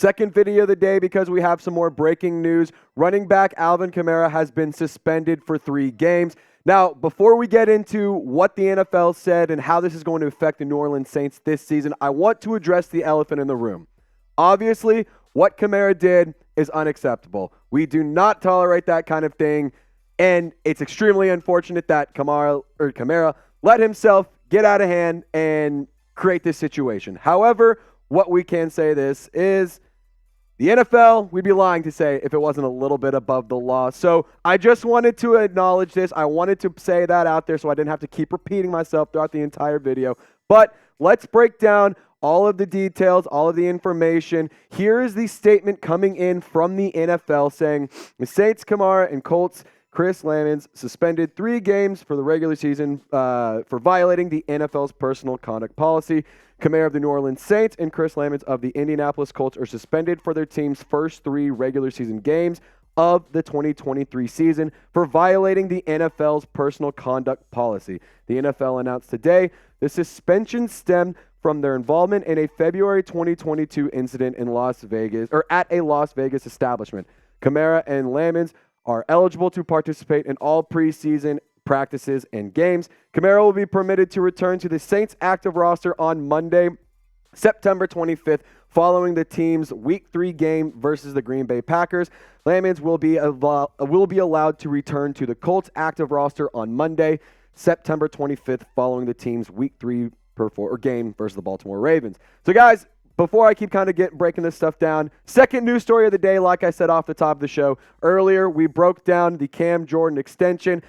Second video of the day because we have some more breaking news. Running back Alvin Kamara has been suspended for 3 games. Now, before we get into what the NFL said and how this is going to affect the New Orleans Saints this season, I want to address the elephant in the room. Obviously, what Kamara did is unacceptable. We do not tolerate that kind of thing, and it's extremely unfortunate that Kamara let himself get out of hand and create this situation. However, what we can say this is the NFL, we'd be lying to say if it wasn't a little bit above the law. So I just wanted to acknowledge this. I wanted to say that out there so I didn't have to keep repeating myself throughout the entire video. But let's break down all of the details, all of the information. Here is the statement coming in from the NFL saying the Saints, Kamara, and Colts Chris Lamons suspended 3 games for the regular season for violating the NFL's personal conduct policy. Kamara of the New Orleans Saints and Chris Lamons of the Indianapolis Colts are suspended for their team's first 3 regular season games of the 2023 season for violating the NFL's personal conduct policy. The NFL announced today the suspension stemmed from their involvement in a February 2022 incident in Las Vegas, or at a Las Vegas establishment. Kamara and Lamons are eligible to participate in all preseason practices and games. Kamara will be permitted to return to the Saints active roster on Monday, September 25th, following the team's Week 3 game versus the Green Bay Packers. Lamons will be allowed to return to the Colts active roster on Monday, September 25th, following the team's Week 3 game versus the Baltimore Ravens. So, guys, before I keep breaking this stuff down, second news story of the day, like I said off the top of the show earlier, we broke down the Cam Jordan extension.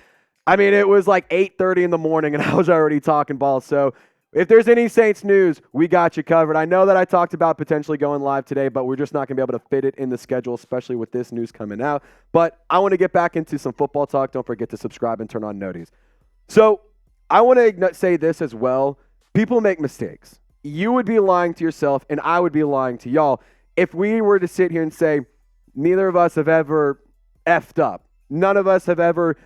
I mean, it was like 8:30 in the morning, and I was already talking ball. So if there's any Saints news, we got you covered. I know that I talked about potentially going live today, but we're just not going to be able to fit it in the schedule, especially with this news coming out. But I want to get back into some football talk. Don't forget to subscribe and turn on noties. So I want to say this as well. People make mistakes. You would be lying to yourself, and I would be lying to y'all if we were to sit here and say neither of us have ever effed up. None of us have ever,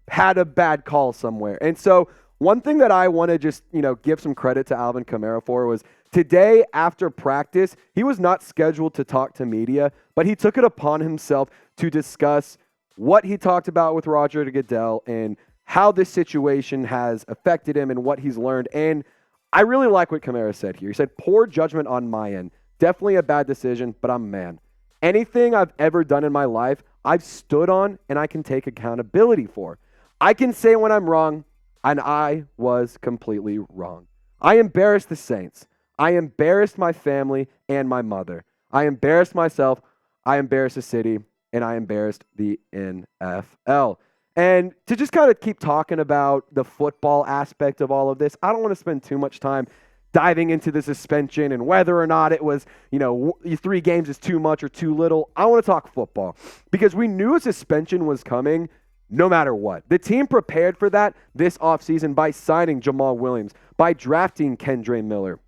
had a bad call somewhere. And so one thing that I want to just, give some credit to Alvin Kamara for was today after practice, he was not scheduled to talk to media, but he took it upon himself to discuss what he talked about with Roger Goodell and how this situation has affected him and what he's learned. And I really like what Kamara said here. He said, poor judgment on my end. Definitely a bad decision, but I'm a man. Anything I've ever done in my life, I've stood on and I can take accountability for. I can say when I'm wrong, and I was completely wrong. I embarrassed the Saints. I embarrassed my family and my mother. I embarrassed myself. I embarrassed the city, and I embarrassed the NFL. And to just kind of keep talking about the football aspect of all of this, I don't want to spend too much time diving into the suspension and whether or not it was, 3 games is too much or too little. I want to talk football because we knew a suspension was coming no matter what. The team prepared for that this offseason by signing Jamal Williams, by drafting Kendre Miller.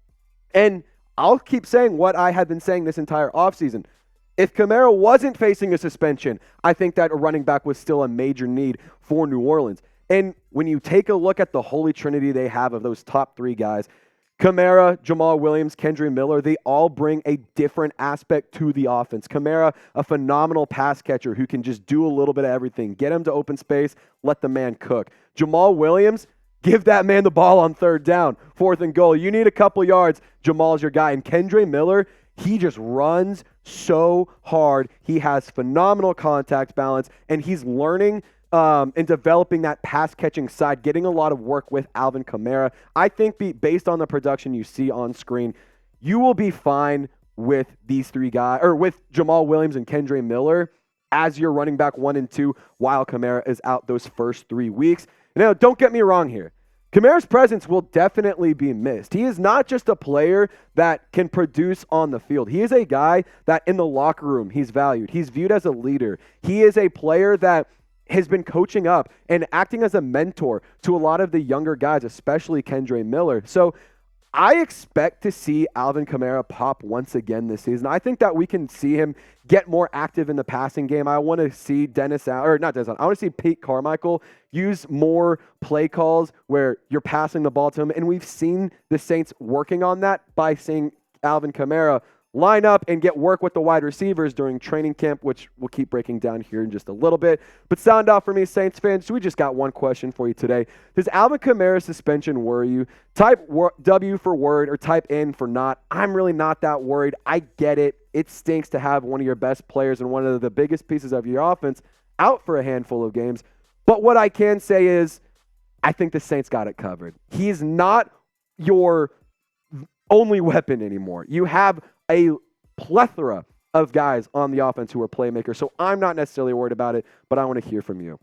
And I'll keep saying what I have been saying this entire offseason. If Kamara wasn't facing a suspension, I think that a running back was still a major need for New Orleans. And when you take a look at the holy trinity they have of those top 3 guys, Kamara, Jamal Williams, Kendre Miller, they all bring a different aspect to the offense. Kamara, a phenomenal pass catcher who can just do a little bit of everything. Get him to open space, let the man cook. Jamal Williams, give that man the ball on 3rd down, 4th and goal. You need a couple yards, Jamal's your guy. And Kendre Miller, he just runs so hard. He has phenomenal contact balance, and he's learning and developing that pass-catching side, getting a lot of work with Alvin Kamara. I think based on the production you see on screen, you will be fine with these 3 guys, or with Jamal Williams and Kendre Miller as your running back 1 and 2 while Kamara is out those first 3 weeks. Now, don't get me wrong here. Kamara's presence will definitely be missed. He is not just a player that can produce on the field. He is a guy that in the locker room, he's valued. He's viewed as a leader. He is a player that has been coaching up and acting as a mentor to a lot of the younger guys, especially Kendre Miller. So I expect to see Alvin Kamara pop once again this season. I think that we can see him get more active in the passing game. I want to see I want to see Pete Carmichael use more play calls where you're passing the ball to him. And we've seen the Saints working on that by seeing Alvin Kamara line up and get work with the wide receivers during training camp, which we'll keep breaking down here in just a little bit. But sound off for me, Saints fans. So we just got one question for you today. Does Alvin Kamara's suspension worry you? Type W for word or type N for not. I'm really not that worried. I get it. It stinks to have one of your best players and one of the biggest pieces of your offense out for a handful of games. But what I can say is I think the Saints got it covered. He's not your only weapon anymore. You have a plethora of guys on the offense who are playmakers, so I'm not necessarily worried about it, but I want to hear from you.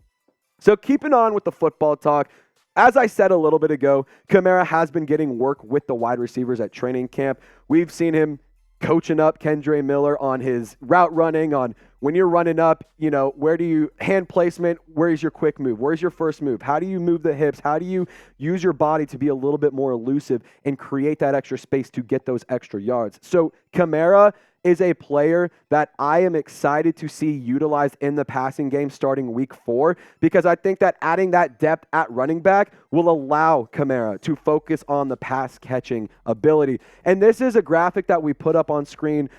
So keeping on with the football talk, as I said a little bit ago, Kamara has been getting work with the wide receivers at training camp. We've seen him coaching up Kendre Miller on his route running, on when you're running up, where do you hand placement, where is your quick move, where's your first move, how do you move the hips, how do you use your body to be a little bit more elusive and create that extra space to get those extra yards. So Kamara is a player that I am excited to see utilized in the passing game starting week 4, because I think that adding that depth at running back will allow Kamara to focus on the pass catching ability. And this is a graphic that we put up on screen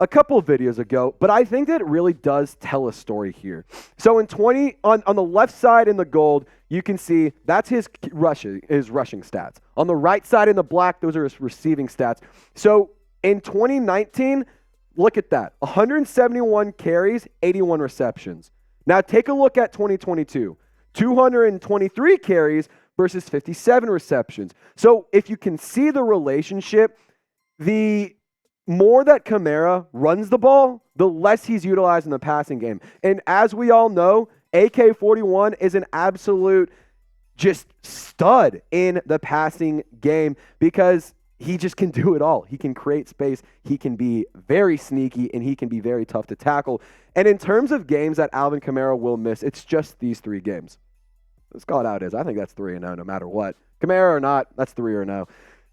a couple of videos ago, but I think that it really does tell a story here. So on the left side in the gold, you can see that's his rushing stats. On the right side in the black, those are his receiving stats. So in 2019, look at that. 171 carries, 81 receptions. Now take a look at 2022. 223 carries versus 57 receptions. So if you can see the relationship, the more that Kamara runs the ball, the less he's utilized in the passing game. And as we all know, AK-41 is an absolute just stud in the passing game because he just can do it all. He can create space. He can be very sneaky, and he can be very tough to tackle. And in terms of games that Alvin Kamara will miss, it's just these 3 games. Let's call it how it is. I think that's 3-0 no matter what. Kamara or not, that's 3-0.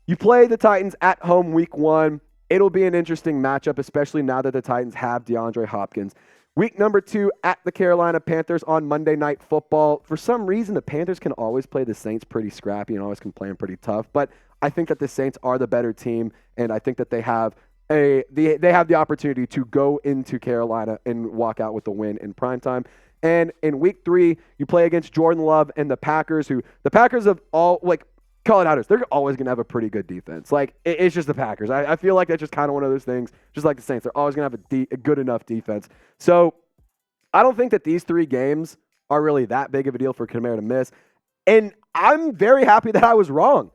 You play the Titans at home week 1. It'll be an interesting matchup, especially now that the Titans have DeAndre Hopkins. Week number 2 at the Carolina Panthers on Monday Night Football. For some reason, the Panthers can always play the Saints pretty scrappy and always can play them pretty tough. But I think that the Saints are the better team, and I think that they have the opportunity to go into Carolina and walk out with the win in primetime. And in week 3, you play against Jordan Love and the Packers, who the Packers have all, call it out as they're always going to have a pretty good defense. It's just the Packers. I feel like that's just kind of one of those things, just like the Saints. They're always going to have a good enough defense. So I don't think that these 3 games are really that big of a deal for Kamara to miss. And I'm very happy that I was wrong.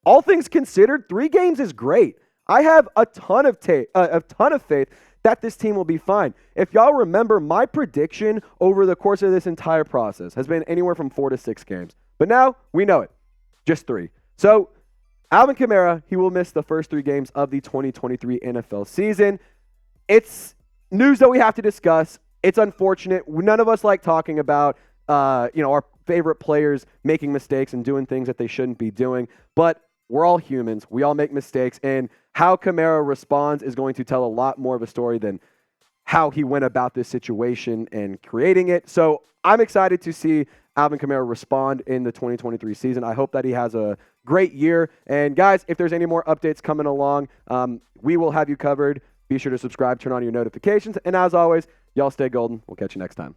All things considered, 3 games is great. I have a ton of faith that this team will be fine. If y'all remember, my prediction over the course of this entire process has been anywhere from 4 to 6 games. But now we know it. Just 3. So Alvin Kamara, he will miss the first 3 games of the 2023 NFL season. It's news that we have to discuss. It's unfortunate. None of us like talking about our favorite players making mistakes and doing things that they shouldn't be doing. But we're all humans. We all make mistakes. And how Kamara responds is going to tell a lot more of a story than how he went about this situation and creating it. So I'm excited to see Alvin Kamara respond in the 2023 season. I hope that he has a great year. And guys, if there's any more updates coming along, we will have you covered. Be sure to subscribe, turn on your notifications. And as always, y'all stay golden. We'll catch you next time.